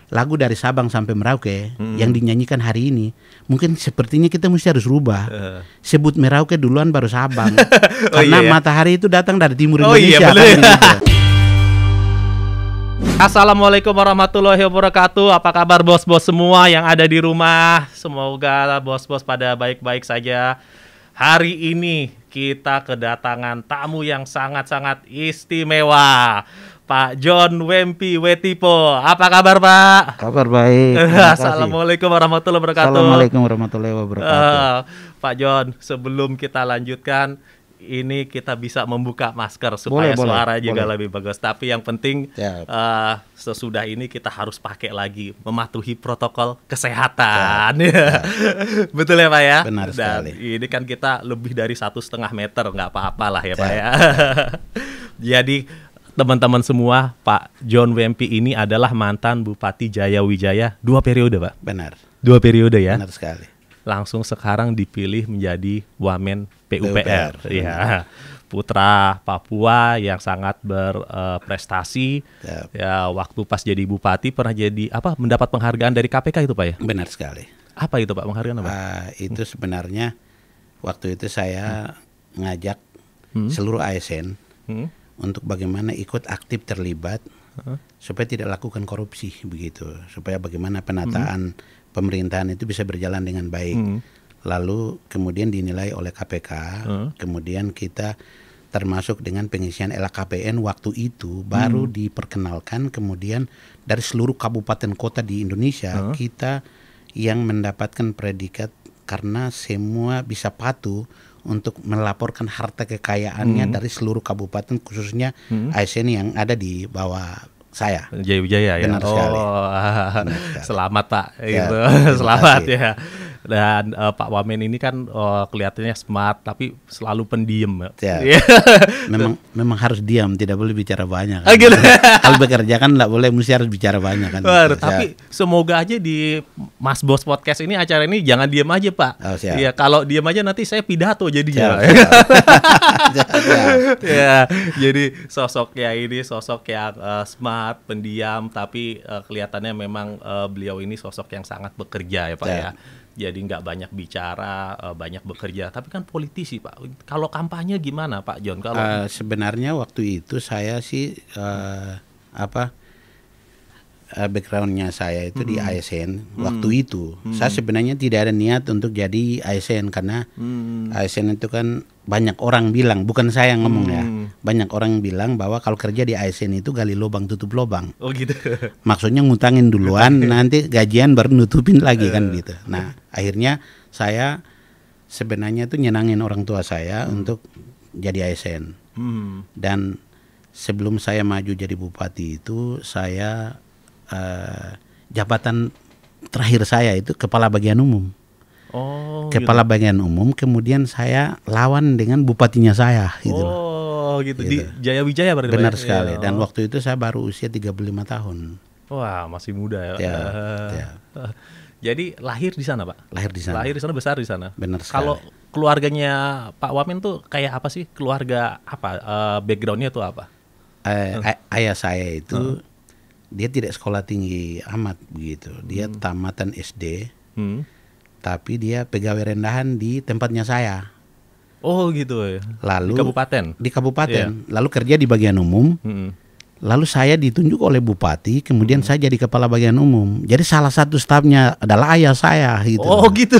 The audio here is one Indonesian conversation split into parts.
lagu dari Sabang sampai Merauke yang dinyanyikan hari ini, mungkin sepertinya kita mesti harus rubah. Sebut Merauke duluan baru Sabang. Karena matahari itu datang dari timur Indonesia. Assalamualaikum warahmatullahi wabarakatuh. Apa kabar bos-bos semua yang ada di rumah? Semoga bos-bos pada baik-baik saja. Hari ini kita kedatangan tamu yang sangat-sangat istimewa, Pak John Wempi Wetipo. Apa kabar Pak? Kabar baik. Assalamualaikum warahmatullahi wabarakatuh. Assalamualaikum warahmatullahi wabarakatuh. Pak John, sebelum kita lanjutkan, ini kita bisa membuka masker supaya suara juga lebih bagus. Tapi yang penting sesudah ini kita harus pakai lagi, mematuhi protokol kesehatan. Betul ya Pak ya? Benar sekali. Dan ini kan kita lebih dari 1,5 meter, nggak apa-apa lah ya Pak ya. Jadi teman-teman semua, Pak John Wempi ini adalah mantan Bupati Jayawijaya 2 periode Pak? Benar. 2 periode ya? Benar sekali. Langsung sekarang dipilih menjadi Wamen PUPR. Ya, putra Papua yang sangat berprestasi. Ya, waktu pas jadi bupati pernah jadi mendapat penghargaan dari KPK itu Pak ya? Benar sekali. Apa itu Pak penghargaan apa? Itu sebenarnya waktu itu saya ngajak seluruh ASN untuk bagaimana ikut aktif terlibat supaya tidak lakukan korupsi begitu, supaya bagaimana penataan pemerintahan itu bisa berjalan dengan baik. Lalu kemudian dinilai oleh KPK, kemudian kita termasuk dengan pengisian LKPN waktu itu baru diperkenalkan, kemudian dari seluruh kabupaten kota di Indonesia kita yang mendapatkan predikat karena semua bisa patuh untuk melaporkan harta kekayaannya dari seluruh kabupaten, khususnya ASN yang ada di bawah saya. Jayawijaya ya. Benar sekali. Benar sekali. Selamat Pak. Ya, gitu. Selamat ya. Dan Pak Wamen ini kan kelihatannya smart tapi selalu pendiam. Ya. memang harus diam, tidak boleh bicara banyak. Kan? Gitu. Kalau bekerja kan nggak boleh, mesti harus bicara banyak kan. Tapi semoga aja di Mas Bos Podcast ini, acara ini jangan diam aja Pak. Iya, kalau diam aja nanti saya pidato jadinya. Ya, jadi sosoknya ini sosok yang smart, pendiam, tapi kelihatannya memang beliau ini sosok yang sangat bekerja ya Pak ya. Jadi nggak banyak bicara, banyak bekerja. Tapi kan politisi Pak. Kalau kampanye gimana Pak John? Kalau sebenarnya waktu itu saya sih backgroundnya saya itu di ASN waktu itu. Saya sebenarnya tidak ada niat untuk jadi ASN karena ASN itu kan banyak orang bilang, bukan saya yang ngomong ya, banyak orang bilang bahwa kalau kerja di ASN itu gali lubang tutup lubang. Oh gitu. Maksudnya ngutangin duluan, nanti gajian baru nutupin lagi kan gitu. Nah akhirnya saya sebenarnya itu nyenangin orang tua saya untuk jadi ASN. Dan sebelum saya maju jadi bupati itu saya jabatan terakhir saya itu kepala bagian umum. Kepala bagian umum, kemudian saya lawan dengan bupatinya saya gitu. Oh gitu. Di Jayawijaya berarti. Benar sekali. Dan waktu itu saya baru usia 35 tahun. Wah, masih muda ya. Ya. Jadi lahir di sana Pak? Lahir di sana. Lahir di sana, besar di sana. Benar sekali. Kalau keluarganya Pak Wamen tuh kayak apa sih? Keluarga apa? Backgroundnya tuh apa? Ayah saya itu dia tidak sekolah tinggi amat begitu. Dia tamatan SD. Tapi dia pegawai rendahan di tempatnya saya. Oh gitu ya. Lalu di kabupaten. Lalu kerja di bagian umum. Lalu saya ditunjuk oleh bupati, kemudian saya jadi kepala bagian umum. Jadi salah satu stafnya adalah ayah saya gitu. Oh gitu.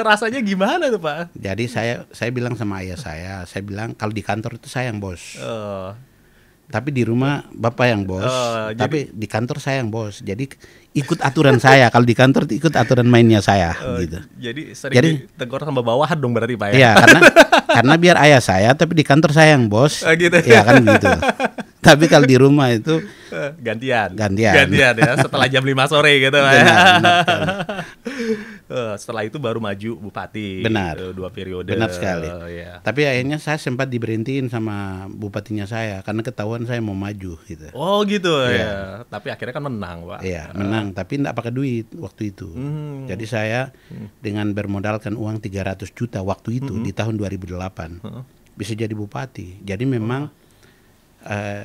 Rasanya gimana tuh Pak? Jadi saya bilang sama ayah saya bilang kalau di kantor itu saya yang bos. Tapi di rumah bapak yang bos, tapi di kantor saya yang bos. Jadi ikut aturan saya. Kalau di kantor ikut aturan mainnya saya, gitu. Jadi sering ditegur sama bawahan dong berarti Pak ya? Iya, karena biar ayah saya, tapi di kantor saya yang bos. Gitu. Iya kan gitu. Tapi kalau di rumah itu gantian ya, setelah jam 5 sore gitu Pak ya. Setelah itu baru maju bupati. Benar. 2 periode. Benar sekali. Tapi akhirnya saya sempat diberhentiin sama bupatinya saya karena ketahuan saya mau maju gitu. Oh gitu ya. Tapi akhirnya kan menang Pak. Iya, menang tapi enggak pakai duit waktu itu. Jadi saya dengan bermodalkan uang 300 juta waktu itu di tahun 2008 bisa jadi bupati. Jadi memang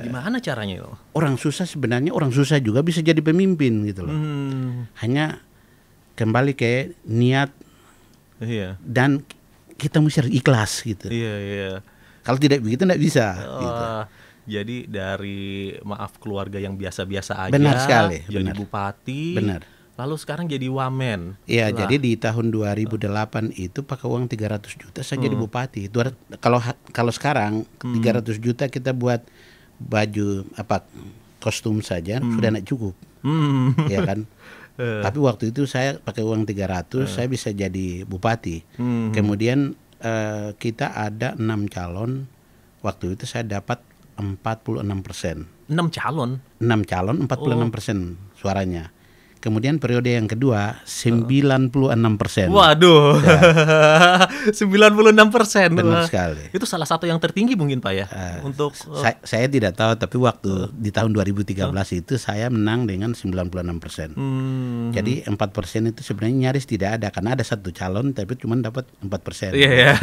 Gimana caranya itu? Orang susah sebenarnya orang susah juga bisa jadi pemimpin gitu loh. Hanya kembali ke niat dan kita mesti harus ikhlas gitu. Iya. Kalau tidak begitu tidak bisa. Gitu. Jadi dari maaf keluarga yang biasa-biasa aja, Benar sekali, jadi benar. bupati, Benar. lalu sekarang jadi wamen. Iya, jadi di tahun 2008 itu pakai uang 300 juta saya jadi bupati. Kalau sekarang 300 juta kita buat baju kostum saja sudah tidak cukup. Ya kan? Tapi waktu itu saya pakai uang 300 saya bisa jadi bupati. Kemudian kita ada 6 calon. Waktu itu saya dapat 46%. 6 calon? 6 calon 46% suaranya. Kemudian periode yang kedua 96%. Waduh, ya. 96%. Benar sekali. Itu salah satu yang tertinggi mungkin Pak ya. Untuk saya tidak tahu, tapi waktu di tahun 2013 itu saya menang dengan 96%. Jadi 4% itu sebenarnya nyaris tidak ada karena ada satu calon tapi cuma dapat 4%. Iya.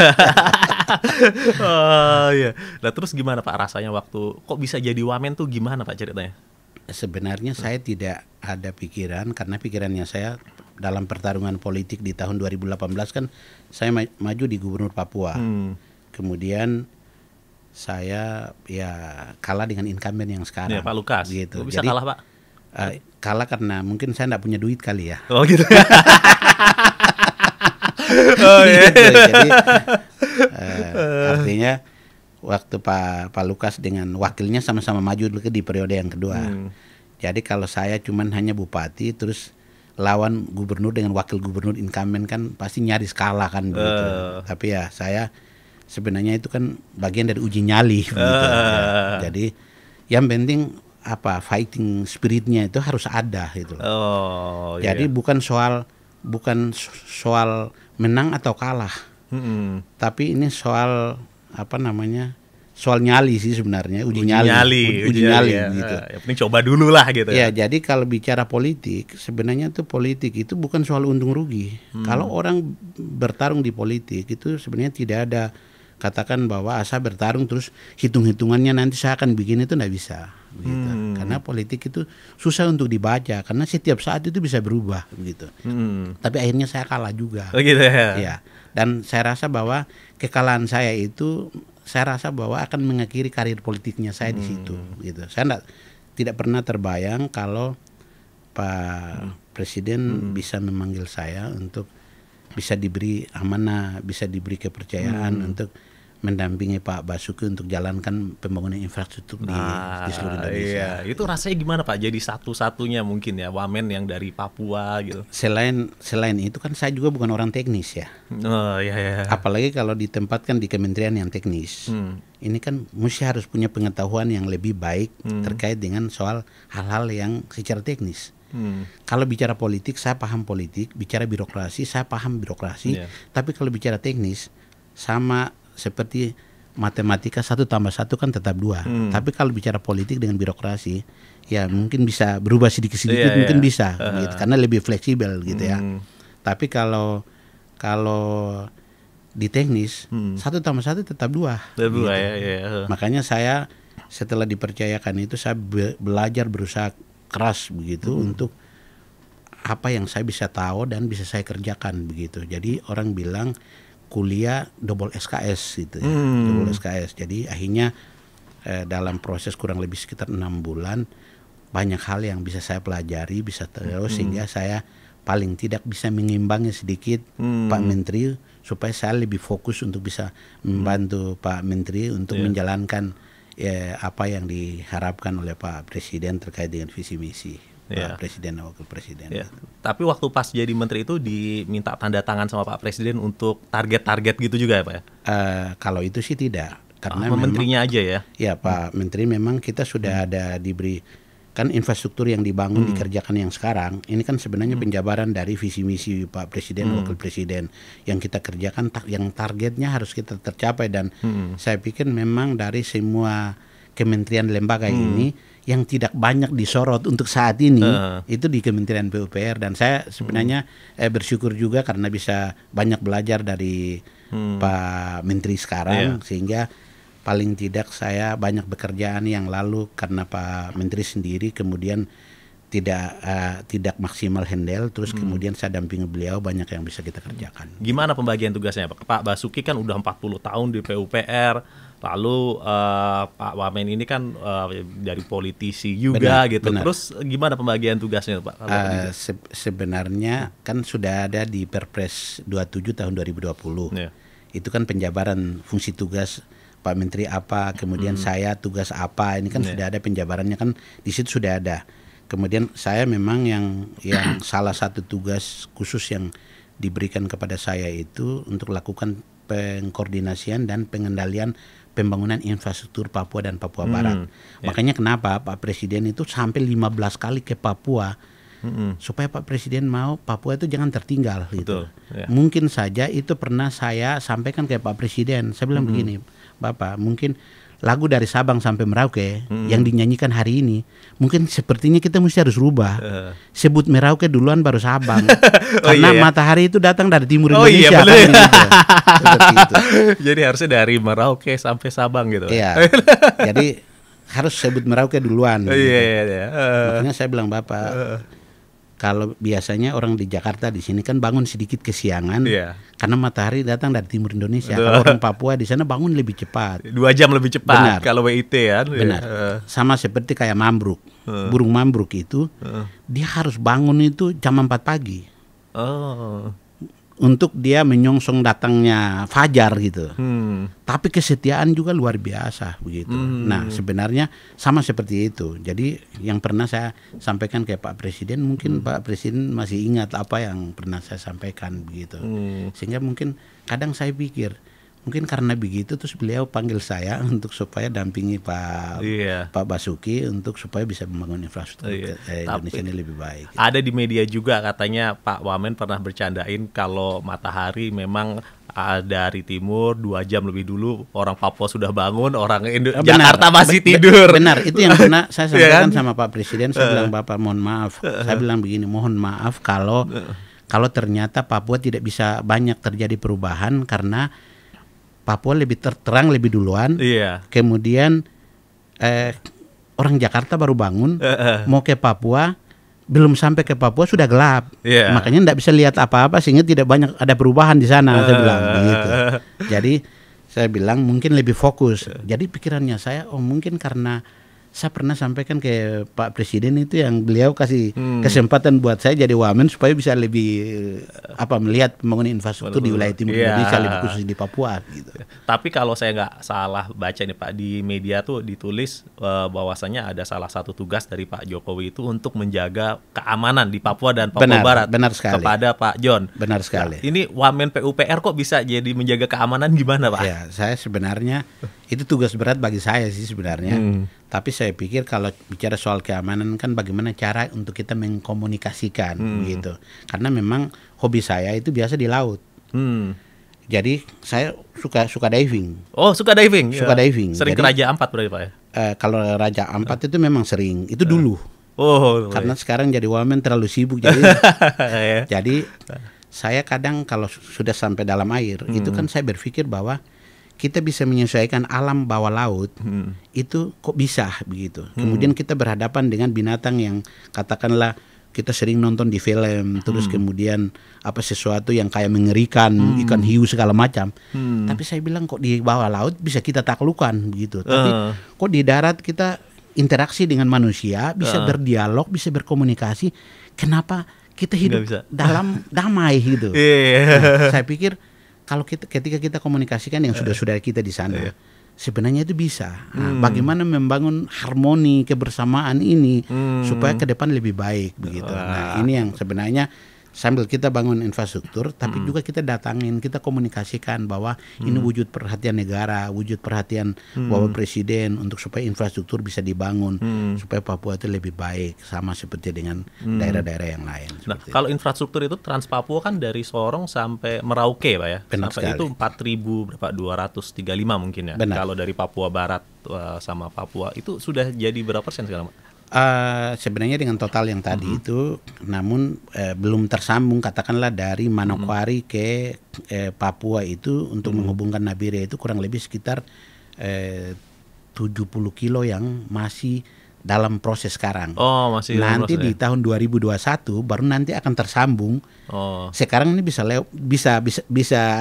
Iya. Nah terus gimana Pak rasanya waktu kok bisa jadi wamen tuh gimana Pak ceritanya? Sebenarnya saya tidak ada pikiran karena pikirannya saya dalam pertarungan politik di tahun 2018 kan saya maju di Gubernur Papua. Kemudian saya kalah dengan incumbent yang sekarang. Ya, Pak Lukas. Gitu. Bisa jadi, kalah Pak? Kalah karena mungkin saya tidak punya duit kali ya. Oh gitu. Gitu. Jadi artinya waktu Pak Lukas dengan wakilnya sama-sama maju di periode yang kedua. Jadi kalau saya cuman hanya bupati terus lawan gubernur dengan wakil gubernur incumbent kan pasti nyaris kalah kan begitu. Tapi ya saya sebenarnya itu kan bagian dari uji nyali gitu. Ya. Jadi yang penting fighting spiritnya itu harus ada gitu. Jadi bukan soal menang atau kalah. Tapi ini soal soal nyali sih sebenarnya, uji nyali ya. Gitu. Yang penting coba dulu lah gitu. Ya, jadi kalau bicara politik, sebenarnya tuh politik itu bukan soal untung rugi. Kalau orang bertarung di politik itu sebenarnya tidak ada katakan bahwa asal bertarung terus hitung-hitungannya nanti saya akan bikin itu tidak bisa. Gitu. Karena politik itu susah untuk dibaca karena setiap saat itu bisa berubah gitu. Tapi akhirnya saya kalah juga. Gitu ya. Ya. Dan saya rasa bahwa kekalahan saya itu akan mengakhiri karir politiknya saya di situ gitu. Saya tidak pernah terbayang kalau Pak Presiden bisa memanggil saya untuk bisa diberi amanah, bisa diberi kepercayaan untuk mendampingi Pak Basuki untuk jalankan pembangunan infrastruktur di seluruh Indonesia. Iya. Itu rasanya gimana Pak? Jadi satu-satunya mungkin ya wamen yang dari Papua gitu. Selain itu kan saya juga bukan orang teknis ya. Iya. Apalagi kalau ditempatkan di kementerian yang teknis. Ini kan mesti harus punya pengetahuan yang lebih baik terkait dengan soal hal-hal yang secara teknis. Kalau bicara politik saya paham politik, bicara birokrasi saya paham birokrasi, tapi kalau bicara teknis sama seperti matematika 1 tambah 1 kan tetap 2. Tapi kalau bicara politik dengan birokrasi ya mungkin bisa berubah sedikit-sedikit mungkin bisa gitu, karena lebih fleksibel gitu ya. Tapi kalau di teknis 1 tambah 1 tetap 2 gitu. Makanya saya setelah dipercayakan itu saya belajar berusaha keras begitu untuk apa yang saya bisa tahu dan bisa saya kerjakan begitu. Jadi orang bilang kuliah double SKS gitu ya, double SKS. Jadi akhirnya dalam proses kurang lebih sekitar 6 bulan banyak hal yang bisa saya pelajari, bisa tahu sehingga saya paling tidak bisa mengimbangi sedikit Pak Menteri supaya saya lebih fokus untuk bisa membantu Pak Menteri untuk menjalankan apa yang diharapkan oleh Pak Presiden terkait dengan visi misi. Pak Presiden dan Wakil Presiden. Tapi waktu pas jadi menteri itu diminta tanda tangan sama Pak Presiden untuk target-target gitu juga ya Pak ya? Kalau itu sih tidak, karena menterinya aja ya? Ya Pak Menteri memang kita sudah ada diberi kan infrastruktur yang dibangun dikerjakan yang sekarang. Ini kan sebenarnya penjabaran dari visi misi Pak Presiden Wakil Presiden yang kita kerjakan, yang targetnya harus kita tercapai dan saya pikir memang dari semua kementerian lembaga ini yang tidak banyak disorot untuk saat ini itu di Kementerian PUPR, dan saya sebenarnya bersyukur juga karena bisa banyak belajar dari Pak Menteri sekarang sehingga paling tidak saya banyak pekerjaan yang lalu karena Pak Menteri sendiri kemudian tidak maksimal handle, terus kemudian saya dampingi beliau, banyak yang bisa kita kerjakan. Gimana pembagian tugasnya Pak? Pak Basuki kan udah 40 tahun di PUPR, lalu Pak Wamen ini kan dari politisi juga gitu. Benar. Terus gimana pembagian tugasnya Pak? Sebenarnya kan sudah ada di Perpres 27 tahun 2020. Yeah. Itu kan penjabaran fungsi tugas Pak Menteri apa, kemudian saya tugas apa, ini kan sudah ada penjabarannya kan, di situ sudah ada. Kemudian saya memang yang salah satu tugas khusus yang diberikan kepada saya itu untuk lakukan pengkoordinasian dan pengendalian pembangunan infrastruktur Papua dan Papua Barat. Makanya kenapa Pak Presiden itu sampai 15 kali ke Papua, supaya Pak Presiden mau Papua itu jangan tertinggal gitu. Mungkin saja itu pernah saya sampaikan ke Pak Presiden, saya bilang begini, Bapak, mungkin lagu dari Sabang sampai Merauke yang dinyanyikan hari ini, mungkin sepertinya kita mesti harus rubah. Sebut Merauke duluan baru Sabang. Karena matahari itu datang dari timur Indonesia. Kan, gitu. Seperti itu. Jadi harusnya dari Merauke sampai Sabang gitu. Iya. Jadi harus sebut Merauke duluan. Gitu. Makanya saya bilang Bapak, kalau biasanya orang di Jakarta di sini kan bangun sedikit kesiangan, karena matahari datang dari timur Indonesia. Kalau orang Papua di sana bangun lebih cepat, 2 jam lebih cepat. Benar. Kalau WIT kan. Benar. Sama seperti kayak mambruk, burung mambruk itu, dia harus bangun itu jam 4 pagi. Untuk dia menyongsong datangnya fajar gitu. Tapi kesetiaan juga luar biasa begitu. Nah sebenarnya sama seperti itu. Jadi yang pernah saya sampaikan ke Pak Presiden, mungkin Pak Presiden masih ingat apa yang pernah saya sampaikan begitu. Sehingga mungkin kadang saya pikir, mungkin karena begitu terus beliau panggil saya untuk supaya dampingi Pak Basuki untuk supaya bisa membangun infrastruktur Indonesia ini lebih baik. Ada di media juga katanya Pak Wamen pernah bercandain kalau matahari memang dari timur 2 jam lebih dulu orang Papua sudah bangun, orang Jakarta masih tidur. Benar, itu yang pernah saya sampaikan sama Pak Presiden. Saya bilang Bapak mohon maaf, saya bilang begini, mohon maaf kalau ternyata Papua tidak bisa banyak terjadi perubahan karena Papua lebih terang lebih duluan, kemudian orang Jakarta baru bangun, mau ke Papua, belum sampai ke Papua sudah gelap, makanya tidak bisa lihat apa-apa sehingga tidak banyak ada perubahan di sana, saya bilang begitu. Jadi saya bilang mungkin lebih fokus. Jadi pikirannya saya, mungkin karena saya pernah sampaikan ke Pak Presiden itu yang beliau kasih kesempatan buat saya jadi wamen supaya bisa lebih melihat pembangunan infrastruktur di wilayah timur Indonesia, lebih khusus di Papua gitu. Tapi kalau saya nggak salah baca nih Pak, di media tuh ditulis bahwasanya ada salah satu tugas dari Pak Jokowi itu untuk menjaga keamanan di Papua dan Papua Barat. Benar sekali. Kepada Pak John. Benar sekali. Ini wamen PUPR kok bisa jadi menjaga keamanan gimana Pak? Ya, saya sebenarnya itu tugas berat bagi saya sih sebenarnya. Tapi saya pikir kalau bicara soal keamanan kan bagaimana cara untuk kita mengkomunikasikan gitu. Karena memang hobi saya itu biasa di laut. Jadi saya suka diving. Oh, suka diving? Suka diving. Sering ke Raja Ampat berarti Pak ya? Kalau Raja Ampat itu memang sering. Itu dulu. Karena sekarang jadi wamen terlalu sibuk. Jadi saya kadang kalau sudah sampai dalam air, itu kan saya berpikir bahwa kita bisa menyesuaikan alam bawah laut, itu kok bisa begitu. Kemudian kita berhadapan dengan binatang yang katakanlah kita sering nonton di film, terus kemudian sesuatu yang kayak mengerikan, ikan hiu segala macam. Tapi saya bilang kok di bawah laut bisa kita taklukan begitu. Tapi kok di darat kita interaksi dengan manusia, bisa berdialog, bisa berkomunikasi. Kenapa kita hidup dalam damai gitu? Nah, saya pikir kalau ketika kita komunikasikan yang sudah kita di sana, sebenarnya itu bisa. Bagaimana membangun harmoni kebersamaan ini supaya ke depan lebih baik begitu. Nah, ini yang sebenarnya sambil kita bangun infrastruktur, tapi juga kita datangin, kita komunikasikan bahwa ini wujud perhatian negara, wujud perhatian Bapak Presiden untuk supaya infrastruktur bisa dibangun, supaya Papua itu lebih baik, sama seperti dengan daerah-daerah yang lain. Nah, kalau infrastruktur itu Trans Papua kan dari Sorong sampai Merauke, Pak ya? Benar sampai sekali. Itu 4.235 mungkin ya. Benar. Kalau dari Papua Barat sama Papua itu sudah jadi berapa persen sekarang, Pak? Sebenarnya dengan total yang tadi itu, namun belum tersambung katakanlah dari Manokwari ke Papua itu untuk menghubungkan Nabire itu kurang lebih sekitar 70 kilo yang masih dalam proses sekarang. Oh, masih dalam nanti proses, di tahun 2021 baru nanti akan tersambung. Oh. Sekarang ini bisa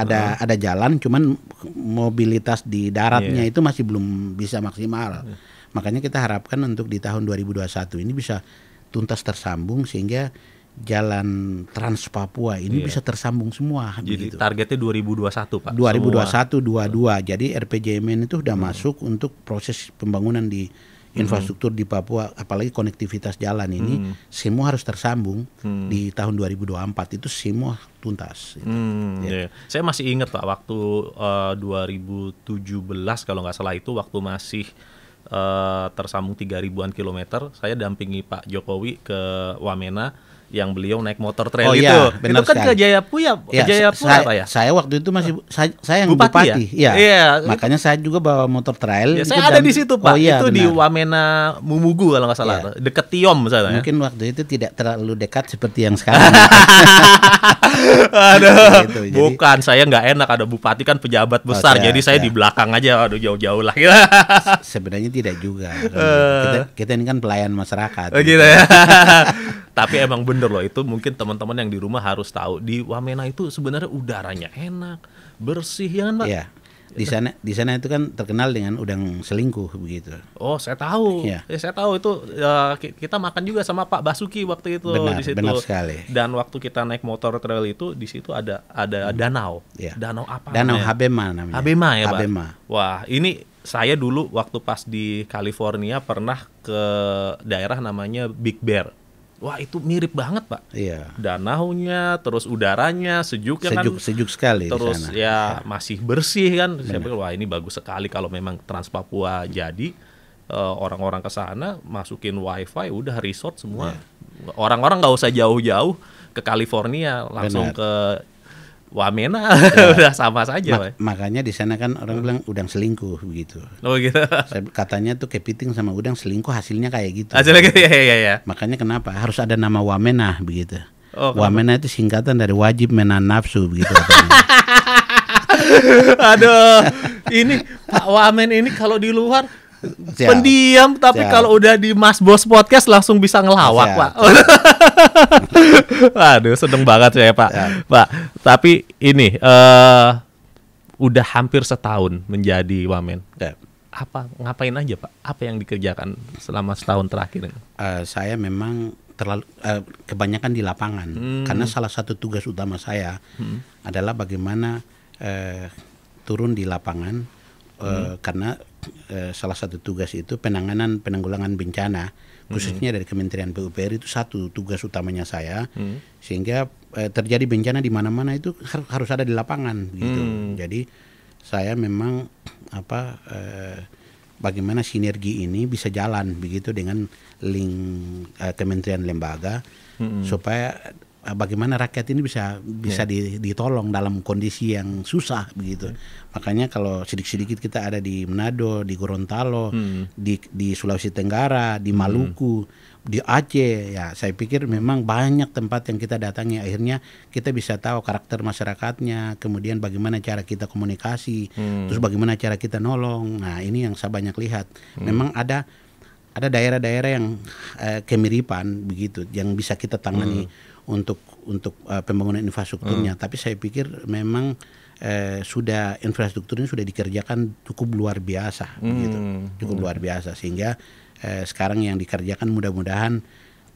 ada jalan, cuman mobilitas di daratnya itu masih belum bisa maksimal. Makanya kita harapkan untuk di tahun 2021 ini bisa tuntas tersambung sehingga jalan Trans Papua ini bisa tersambung semua. Jadi begitu. targetnya 2021 Pak? 2021-22. Jadi RPJMN itu sudah masuk untuk proses pembangunan di infrastruktur di Papua, apalagi konektivitas jalan ini semua harus tersambung di tahun 2024 itu semua tuntas. Iya. Saya masih ingat Pak waktu 2017 kalau nggak salah itu waktu masih tersambung 3.000-an kilometer, saya dampingi Pak Jokowi ke Wamena yang beliau naik motor trail itu. Benar itu kan sekali. ke Jayapura, Pak ya? Saya waktu itu masih saya yang Bupati bupati. ya? Iya. Makanya saya juga bawa motor trail. Ya, saya ada di situ Pak. Itu benar. di Wamena Mumugu kalau nggak salah, deket Tiom misalnya. Mungkin waktu itu tidak terlalu dekat seperti yang sekarang. Aduh, gitu, bukan, saya nggak enak ada bupati kan pejabat besar, jadi saya di belakang aja, aduh jauh-jauh lah. Sebenarnya tidak juga. Kita ini kan pelayan masyarakat. Gitu ya. Tapi emang bener loh, itu mungkin teman-teman yang di rumah harus tahu, di Wamena itu sebenarnya udaranya enak, bersih ya kan Pak? Iya. Di sana itu kan terkenal dengan udang selingkuh begitu. Oh, saya tahu. Iya. Saya tahu itu kita makan juga sama Pak Basuki waktu itu di situ. Benar sekali. Dan waktu kita naik motor trail itu di situ ada danau. Iya. Danau apa Danau namanya? Habema namanya. Habema ya, Pak. Habema. Wah, ini saya dulu waktu pas di California pernah ke daerah namanya Big Bear. Wah, itu mirip banget Pak. Iya. Danaunya, terus udaranya sejuk ya kan. Sejuk sekali Terus di sana. ya masih bersih kan. Saya pikir wah ini bagus sekali kalau memang Trans Papua jadi orang-orang ke sana masukin wifi udah resort semua. Orang-orang nggak usah jauh-jauh ke California, langsung ke Wamena udah sama saja. Makanya di sana kan orang bilang udang selingkuh begitu. Oh gitu. Katanya tuh kepiting sama udang selingkuh hasilnya kayak gitu. Hasilnya gitu ya. Makanya kenapa harus ada nama Wamena begitu. Oh, Wamena itu singkatan dari wajib menahan nafsu begitu. Aduh, ini Pak Wamen ini kalau di luar pendiam, tapi kalau udah di Mas Bos Podcast langsung bisa ngelawak Pak. Aduh, seneng banget saya Pak. Pak, tapi ini udah hampir setahun menjadi Wamen. Apa ngapain aja Pak? Apa yang dikerjakan selama setahun terakhir? Saya memang kebanyakan di lapangan karena salah satu tugas utama saya adalah bagaimana turun di lapangan karena salah satu tugas itu penanggulangan bencana khususnya dari Kementerian PUPR itu satu tugas utamanya saya sehingga terjadi bencana di mana-mana itu harus ada di lapangan gitu. Jadi saya memang bagaimana sinergi ini bisa jalan begitu dengan link kementerian lembaga supaya bagaimana rakyat ini bisa ditolong dalam kondisi yang susah begitu. Makanya kalau sedikit-sedikit kita ada di Manado, di Gorontalo, di Sulawesi Tenggara, di Maluku, di Aceh, ya saya pikir memang banyak tempat yang kita datangi. Akhirnya kita bisa tahu karakter masyarakatnya, kemudian bagaimana cara kita komunikasi, terus bagaimana cara kita nolong. Nah ini yang saya banyak lihat. Memang ada daerah-daerah yang kemiripan begitu, yang bisa kita tangani untuk pembangunan infrastrukturnya. Tapi saya pikir memang sudah infrastrukturnya sudah dikerjakan cukup luar biasa, begitu, cukup luar biasa sehingga sekarang yang dikerjakan mudah-mudahan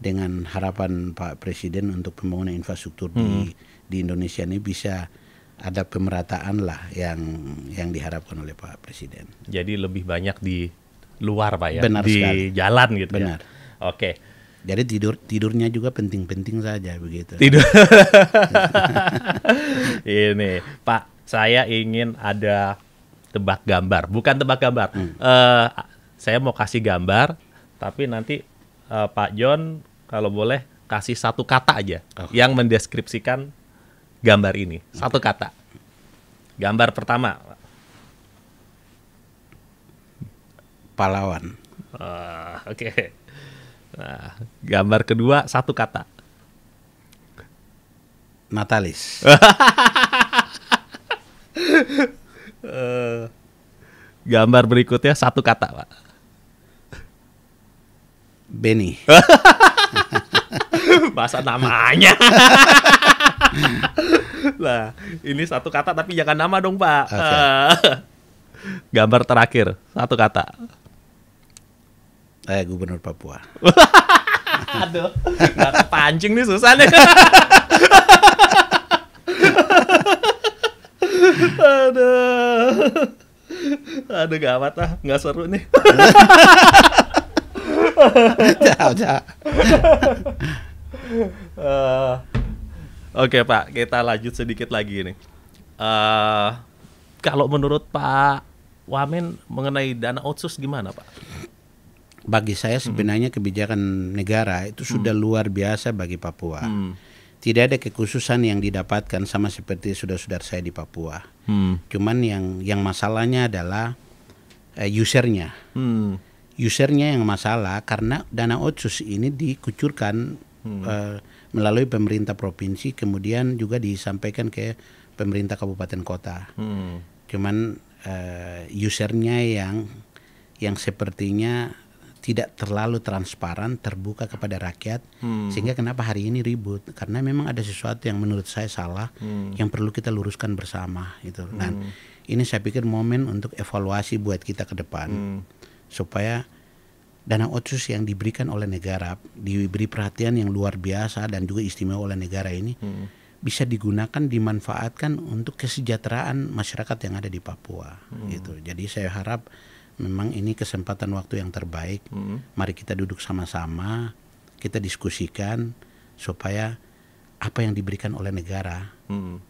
dengan harapan Pak Presiden untuk pembangunan infrastruktur di Indonesia ini bisa ada pemerataan lah yang diharapkan oleh Pak Presiden. Jadi lebih banyak di luar Pak ya, Benar di sekali. jalan gitu. Benar. Ya. Oke. Jadi tidurnya juga penting-penting saja begitu. Tidur. Ini Pak, saya ingin ada tebak gambar, bukan tebak gambar. Saya mau kasih gambar, tapi nanti Pak John kalau boleh kasih satu kata aja yang mendeskripsikan gambar ini. Satu kata. Gambar pertama. Pahlawan. Oke. Nah, gambar kedua satu kata. Natalis. Gambar berikutnya 1 kata, Pak. Benny. Bahasa namanya. Lah, ini 1 kata tapi jangan nama dong, Pak. Okay. Gambar terakhir, 1 kata. Gubernur Papua. Aduh, nggak kepancing nih, susah nih. Aduh gawat lah, nggak seru nih. Jauh. Oke Pak, kita lanjut sedikit lagi nih. Kalau menurut Pak Wamen mengenai dana otsus gimana Pak? Bagi saya sebenarnya kebijakan negara itu sudah luar biasa bagi Papua. Tidak ada kekhususan yang didapatkan sama seperti saudara-saudara saya di Papua. Cuman yang masalahnya adalah usernya. Usernya yang masalah karena dana otsus ini dikucurkan melalui pemerintah provinsi, kemudian juga disampaikan ke pemerintah kabupaten kota. Cuman usernya yang sepertinya tidak terlalu transparan, terbuka kepada rakyat, sehingga kenapa hari ini ribut, karena memang ada sesuatu yang menurut saya salah, yang perlu kita luruskan bersama gitu. Dan ini saya pikir momen untuk evaluasi buat kita ke depan, supaya dana otsus yang diberikan oleh negara, diberi perhatian yang luar biasa dan juga istimewa oleh negara ini, bisa digunakan, dimanfaatkan untuk kesejahteraan masyarakat yang ada di Papua gitu. Jadi saya harap memang ini kesempatan waktu yang terbaik. Mari kita duduk sama-sama, kita diskusikan supaya apa yang diberikan oleh negara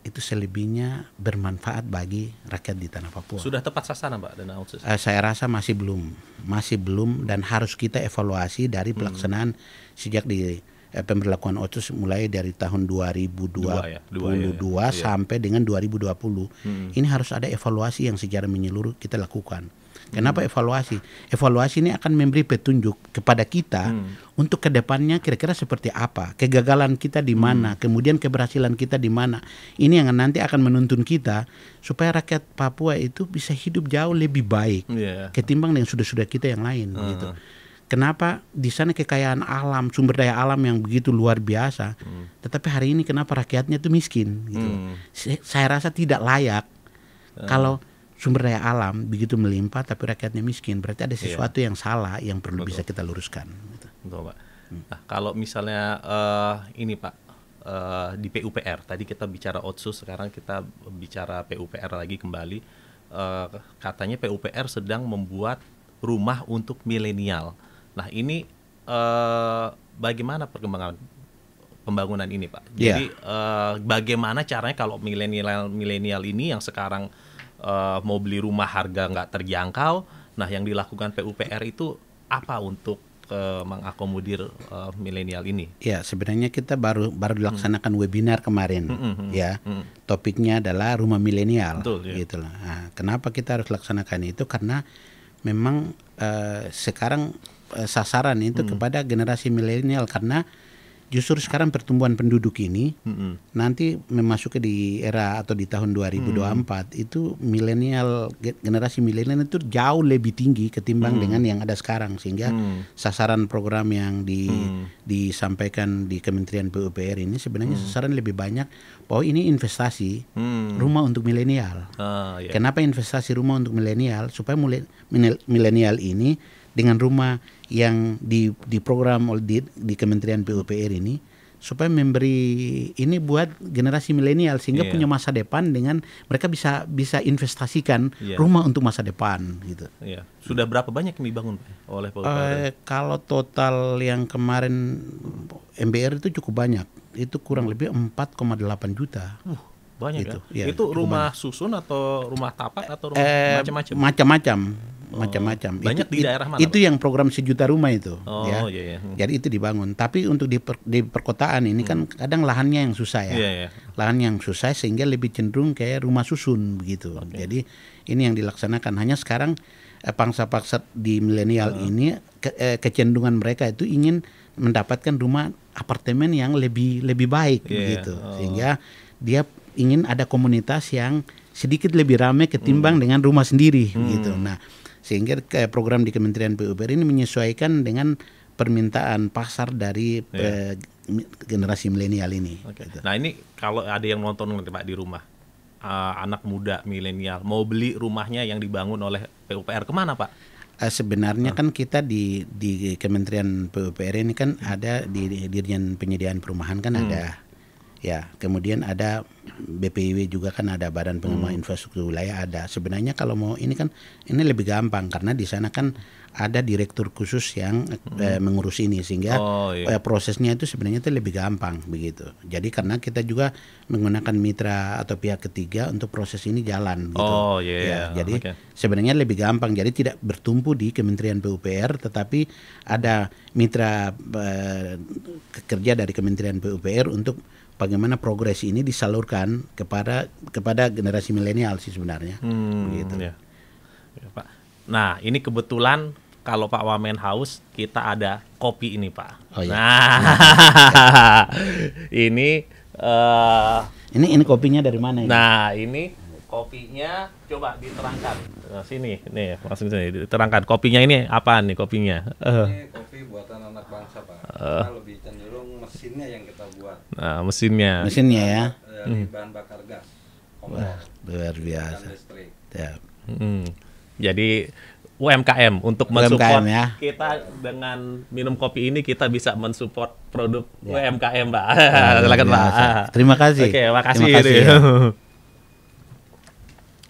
itu selebihnya bermanfaat bagi rakyat di tanah Papua. Sudah tepat sasaran Pak dana otsus? Saya rasa masih belum dan harus kita evaluasi dari pelaksanaan sejak di pemberlakuan otsus mulai dari tahun 2022 sampai dengan 2020. Ini harus ada evaluasi yang secara menyeluruh kita lakukan. Kenapa evaluasi? Evaluasi ini akan memberi petunjuk kepada kita untuk kedepannya kira-kira seperti apa, kegagalan kita di mana, kemudian keberhasilan kita di mana. Ini yang nanti akan menuntun kita supaya rakyat Papua itu bisa hidup jauh lebih baik ketimbang dengan sudah-sudah kita yang lain. Gitu. Kenapa di sana kekayaan alam, sumber daya alam yang begitu luar biasa, tetapi hari ini kenapa rakyatnya itu miskin? Gitu. Saya rasa tidak layak kalau sumber daya alam begitu melimpah tapi rakyatnya miskin, berarti ada sesuatu yang salah yang perlu bisa kita luruskan. Gitu. Betul Pak. Nah, kalau misalnya ini Pak, di PUPR tadi kita bicara otsus, sekarang kita bicara PUPR lagi kembali. Katanya PUPR sedang membuat rumah untuk milenial. Nah ini bagaimana perkembangan pembangunan ini Pak? Jadi bagaimana caranya kalau milenial ini yang sekarang mau beli rumah harga nggak terjangkau, nah yang dilakukan PUPR itu apa untuk mengakomodir milenial ini? Ya sebenarnya kita baru dilaksanakan webinar kemarin, topiknya adalah rumah milenial, gitu lah. Nah, kenapa kita harus laksanakan itu? Karena memang sekarang sasaran itu kepada generasi milenial, karena justru sekarang pertumbuhan penduduk ini nanti memasuki di era atau di tahun 2024 itu milenial, generasi milenial itu jauh lebih tinggi ketimbang dengan yang ada sekarang, sehingga sasaran program yang disampaikan di Kementerian PUPR ini sebenarnya sasaran lebih banyak bahwa ini investasi rumah untuk milenial. Kenapa investasi rumah untuk milenial? Supaya milenial ini dengan rumah yang diprogram oleh di Kementerian PUPR ini supaya memberi ini buat generasi milenial sehingga punya masa depan, dengan mereka bisa investasikan rumah untuk masa depan gitu. Sudah berapa banyak yang dibangun oleh PUPR? Kalau total yang kemarin MBR itu cukup banyak, itu kurang lebih 4,8 juta. Banyak gitu, itu rumah susun atau rumah tapak atau rumah macam-macam. Banyak di daerah mana? Itu yang program 1 juta rumah itu. Iya. Jadi itu dibangun. Tapi untuk di perkotaan ini kan kadang lahannya yang susah lahan yang susah sehingga lebih cenderung kayak rumah susun begitu. Jadi ini yang dilaksanakan. Hanya sekarang pangsa-pangsa di milenial ini kecenderungan mereka itu ingin mendapatkan rumah apartemen yang lebih baik gitu. Sehingga dia ingin ada komunitas yang sedikit lebih ramai ketimbang dengan rumah sendiri gitu. Nah, sehingga program di Kementerian PUPR ini menyesuaikan dengan permintaan pasar dari generasi milenial ini. Gitu. Nah, ini kalau ada yang nonton Pak di rumah, anak muda milenial mau beli rumahnya yang dibangun oleh PUPR, kemana Pak? Sebenarnya kan kita di Kementerian PUPR ini kan ada di Dirjen Penyediaan Perumahan kan ada, ya, kemudian ada BPIW juga kan ada, Badan Pengembangan Infrastruktur Wilayah ada. Sebenarnya kalau mau ini kan ini lebih gampang karena di sana kan ada direktur khusus yang mengurus ini, sehingga prosesnya itu sebenarnya itu lebih gampang begitu. Jadi karena kita juga menggunakan mitra atau pihak ketiga untuk proses ini jalan gitu. Jadi sebenarnya lebih gampang. Jadi tidak bertumpu di Kementerian PUPR, tetapi ada mitra kerja dari Kementerian PUPR untuk bagaimana progres ini disalurkan kepada generasi milenial sih sebenarnya. Begitu. Ya, Pak. Nah, ini kebetulan kalau Pak Wamen haus, kita ada kopi ini, Pak. Nah, ini kopinya dari mana ini? Nah, ini kopinya coba diterangkan. Nah, sini, nih, langsung sini diterangkan. Kopinya ini apaan nih kopinya? Ini kopi buatan anak bangsa, Pak. Kita lebih cenderung mesinnya yang kita buat. Nah, mesinnya ya. Dari bahan bakar gas. Wah, luar biasa. Ya. Jadi UMKM untuk mensupport ya. Kita dengan minum kopi ini kita bisa mensupport produk UMKM, Pak. Silakan, Pak. Terima kasih. Oke, makasih. Ya.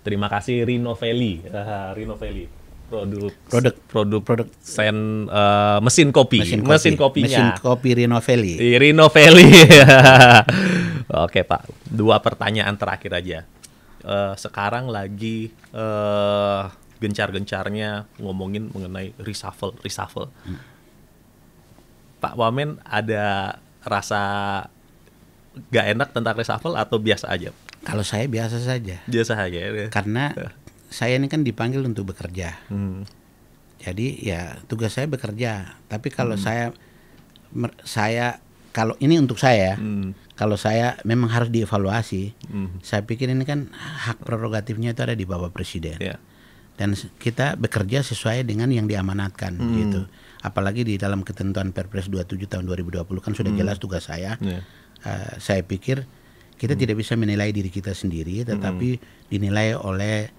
Terima kasih Rino Valley. Produk sen mesin kopi. Mesin kopi Rino Valley. Rino Valley. Oke, Pak. 2 pertanyaan terakhir aja. Sekarang lagi gencar-gencarnya ngomongin mengenai reshuffle. Pak Wamen ada rasa gak enak tentang reshuffle atau biasa aja? Kalau saya biasa saja. Biasa aja. Karena saya ini kan dipanggil untuk bekerja. Jadi ya tugas saya bekerja. Tapi kalau saya kalau ini untuk saya, kalau saya memang harus dievaluasi. Saya pikir ini kan hak prerogatifnya itu ada di Bapak Presiden. Dan kita bekerja sesuai dengan yang diamanatkan gitu. Apalagi di dalam ketentuan Perpres 27 tahun 2020 kan sudah jelas tugas saya. Saya pikir kita tidak bisa menilai diri kita sendiri, tetapi dinilai oleh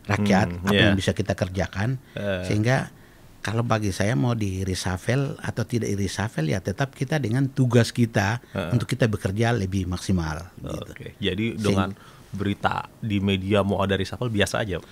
rakyat apa yang bisa kita kerjakan. Sehingga kalau bagi saya mau di reshuffle atau tidak di reshuffle ya tetap kita dengan tugas kita untuk kita bekerja lebih maksimal. Gitu. Jadi dengan berita di media mau ada reshuffle biasa aja.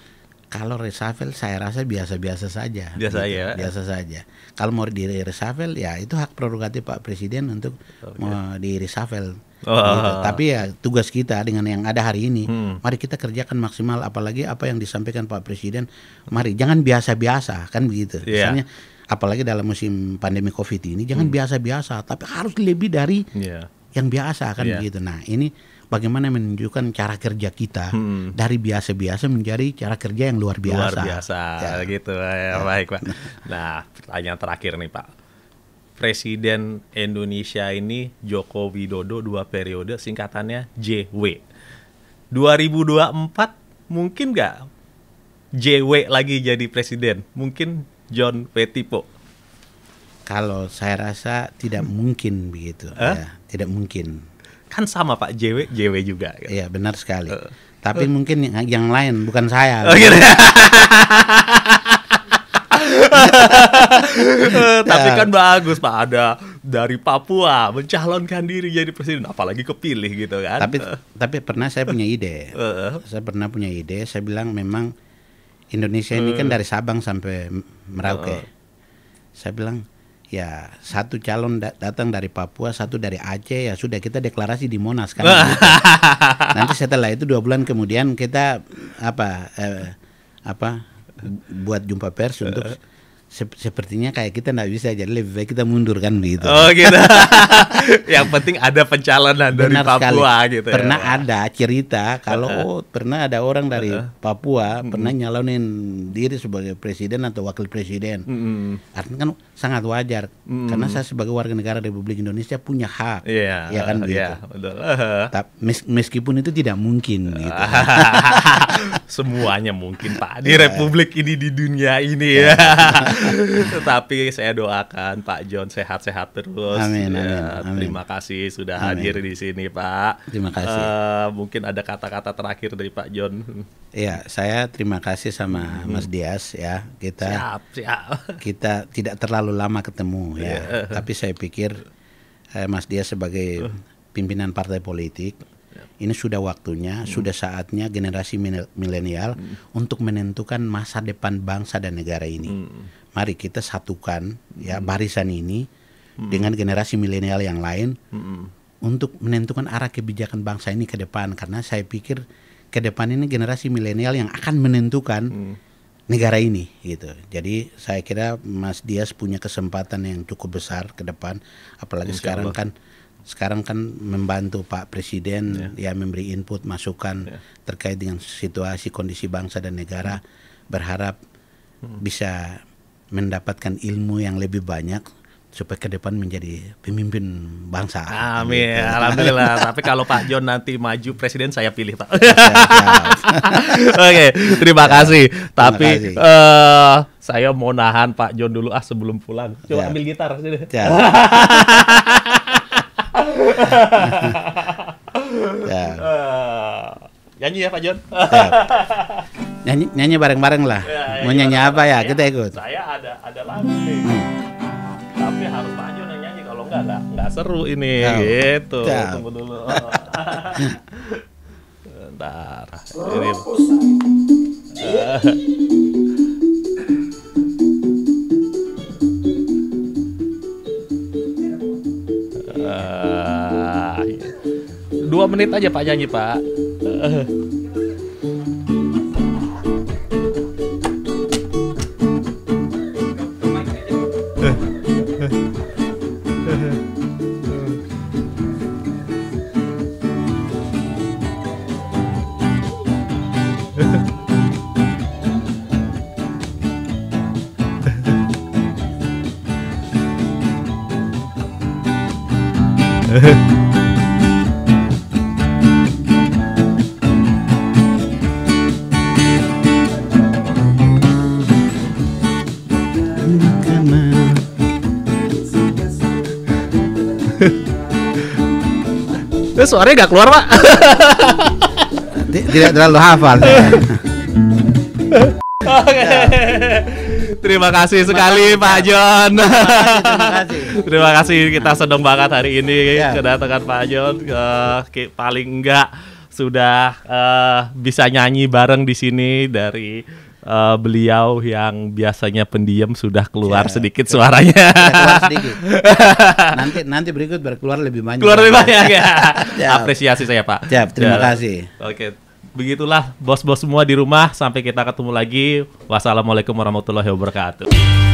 Kalau reshuffle saya rasa biasa-biasa saja. Biasa saja. Kalau mau di reshuffle ya itu hak prerogatif Pak Presiden untuk mau di reshuffle. Gitu. Tapi ya tugas kita dengan yang ada hari ini, mari kita kerjakan maksimal. Apalagi apa yang disampaikan Pak Presiden, mari jangan biasa-biasa kan begitu. Misalnya apalagi dalam musim pandemi COVID ini jangan biasa-biasa, tapi harus lebih dari yang biasa kan begitu. Nah ini bagaimana menunjukkan cara kerja kita dari biasa-biasa menjadi cara kerja yang luar biasa. Gitu ya. Baik, Pak. Nah, pertanyaan terakhir nih, Pak. Presiden Indonesia ini Joko Widodo 2 periode, singkatannya JW. 2024 mungkin nggak JW lagi jadi presiden? Mungkin John W. Tipo? Kalau saya rasa tidak mungkin begitu. Ya, tidak mungkin. Kan sama Pak, JW juga. Iya benar sekali. Tapi mungkin yang lain bukan saya. Gitu. Tapi kan bagus Pak, ada dari Papua mencalonkan diri jadi presiden, apalagi kepilih gitu kan. Tapi pernah saya punya ide. Saya bilang memang Indonesia ini kan dari Sabang sampai Merauke. Saya bilang ya satu calon datang dari Papua, satu dari Aceh, ya sudah kita deklarasi di Monas kan. Gitu. Nanti setelah itu 2 bulan kemudian kita buat jumpa pers untuk sepertinya kayak kita nggak bisa, jadi lebih baik kita mundur kan gitu. Oh gitu. Yang penting ada pencalonan dari Benar Papua sekali. gitu. Pernah ya, Pak? ada cerita kalau pernah ada orang dari Papua pernah nyalonin diri sebagai presiden atau wakil presiden. Artinya kan sangat wajar karena saya sebagai warga negara Republik Indonesia punya hak. Iya. Ya kan begitu. Iya, betul. Meskipun itu tidak mungkin gitu. Semuanya mungkin Pak di Republik ini, di dunia ini ya. Tetapi saya doakan Pak John sehat-sehat terus. Amin, Ya, amin. terima kasih sudah Amin. hadir di sini Pak. Terima kasih. Mungkin ada kata-kata terakhir dari Pak John. Ya, saya terima kasih sama Mas Dias ya. Siap. Kita tidak terlalu lama ketemu ya. Tapi saya pikir Mas Dias sebagai pimpinan partai politik, ini sudah waktunya, sudah saatnya generasi milenial untuk menentukan masa depan bangsa dan negara ini. Mari kita satukan ya barisan ini dengan generasi milenial yang lain untuk menentukan arah kebijakan bangsa ini ke depan, karena saya pikir ke depan ini generasi milenial yang akan menentukan negara ini gitu. Jadi saya kira Mas Dias punya kesempatan yang cukup besar ke depan, apalagi sekarang kan membantu Pak Presiden ya memberi input masukan terkait dengan situasi kondisi bangsa dan negara. Berharap bisa mendapatkan ilmu yang lebih banyak supaya ke depan menjadi pemimpin bangsa. Amin, gitu. Alhamdulillah. Tapi kalau Pak John nanti maju presiden, saya pilih Pak. Siap. Oke, terima kasih. Tapi kasih. saya mau nahan Pak John dulu sebelum pulang. Coba Siap. ambil gitar sini. Siap. Siap. Nyanyi ya Pak John. Siap. Nyanyi bareng-bareng lah. Ya, Mau nyanyi apa ya? Saya- Kita ikut. Saya ada lagu nih. Tapi harus Pak John yang nyanyi, kalau enggak seru ini. Siap. Gitu. Siap. Tunggu dulu. Bentar. Ini. Ah, 2 menit aja Pak nyanyi Pak. Suaranya gak keluar Pak. Tidak terlalu hafal. Oke. Terima kasih sekali Pak John. Terima kasih. Terima kasih, kita senang banget hari ini Ya. kedatangan Pak John. Paling enggak sudah bisa nyanyi bareng di sini dari beliau yang biasanya pendiam sudah keluar Ya, sedikit suaranya. Keluar sedikit. Nanti berikut berkeluar lebih banyak. Keluar lebih banyak ya. Siap. Apresiasi saya Pak. Siap, terima Ya. kasih. Oke. Begitulah bos-bos semua di rumah. Sampai kita ketemu lagi. Wassalamualaikum warahmatullahi wabarakatuh.